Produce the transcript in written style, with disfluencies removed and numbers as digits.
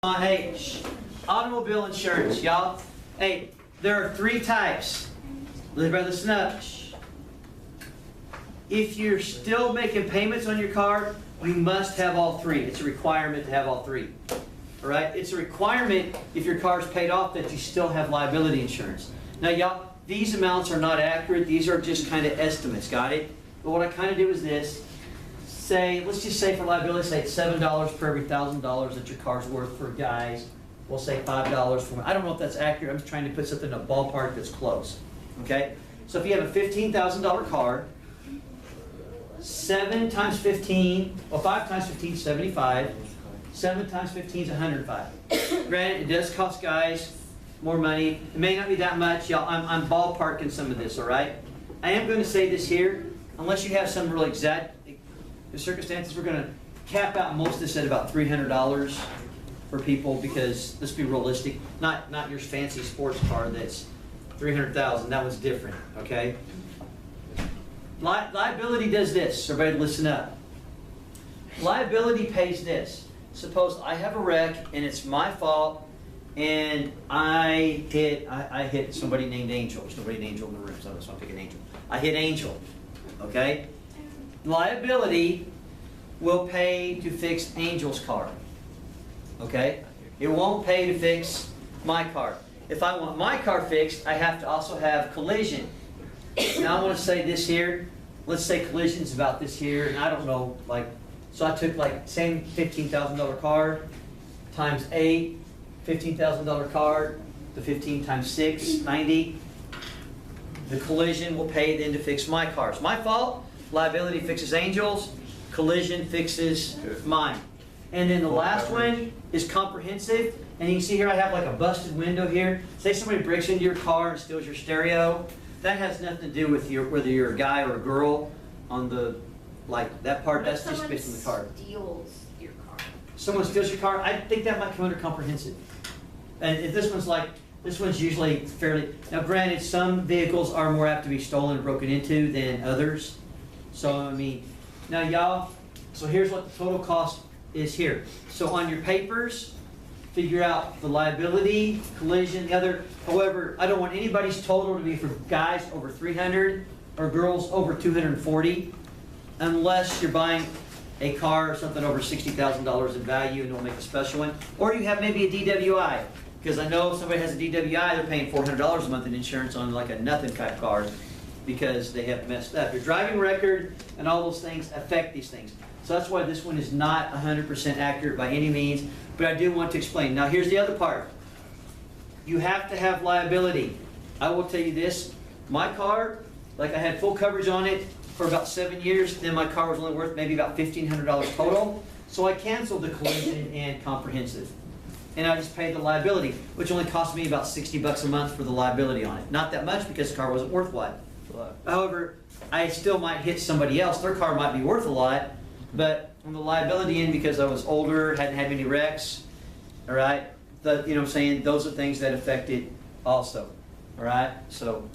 Hey, automobile insurance, y'all. Hey, there are 3 types. Everybody listen up. If you're still making payments on your car, you must have all 3. It's a requirement to have all 3. All right? It's a requirement if your car's paid off that you still have liability insurance. Now, y'all, these amounts are not accurate. These are just kind of estimates. Got it? But what I kind of do is this. Say, let's just say for liability, say it's $7 per every $1,000 that your car's worth for guys. We'll say $5 for women. I don't know if that's accurate. I'm just trying to put something in a ballpark that's close. Okay? So if you have a $15,000 car, 7 times 15, well 5 times 15 is 75. 7 times 15 is 105. Granted, it does cost guys more money. It may not be that much. Y'all, I'm ballparking some of this, all right? I am going to say this here, unless you have some real exact circumstances, we're going to cap out most of this at about $300 for people because, let's be realistic, not your fancy sports car that's $300,000. That was different, okay? Liability does this. Everybody listen up. Liability pays this. Suppose I have a wreck and it's my fault and I hit somebody named Angel. There's nobody named Angel in the room, so I'm picking Angel. I hit Angel, okay? Liability will pay to fix Angel's car, okay? It won't pay to fix my car. If I want my car fixed, I have to also have collision. Now I want to say this here. Let's say collision's about this here, and I don't know, like, so I took like same $15,000 car times 8, $15,000 car, the 15 times 6, 90. The collision will pay then to fix my car. It's my fault. Liability fixes Angel's. Collision fixes mine. And then the last one is comprehensive. And you can see here I have like a busted window here. Say somebody breaks into your car and steals your stereo. That has nothing to do with whether you're a guy or a girl on the, like that part, that's just based on the car. Steals your car. Someone steals your car, I think that might come under comprehensive. And if this one's usually fairly, now granted some vehicles are more apt to be stolen and broken into than others. So I mean, now y'all, so here's what the total cost is here. So on your papers, figure out the liability, collision, the other. However, I don't want anybody's total to be for guys over 300 or girls over 240 unless you're buying a car or something over $60,000 in value and don't make a special one. Or you have maybe a DWI. Because I know if somebody has a DWI, they're paying $400 a month in insurance on like a nothing type car because they have messed up. Your driving record and all those things affect these things. So that's why this one is not 100% accurate by any means, but I do want to explain. Now here's the other part. You have to have liability. I will tell you this, my car, like I had full coverage on it for about 7 years, then my car was only worth maybe about $1,500 total, so I canceled the collision and comprehensive. And I just paid the liability, which only cost me about $60 a month for the liability on it. Not that much because the car wasn't worth what. However, I still might hit somebody else. Their car might be worth a lot, but on the liability end, because I was older, hadn't had many wrecks, all right, you know what I'm saying, those are things that affect it also, all right? So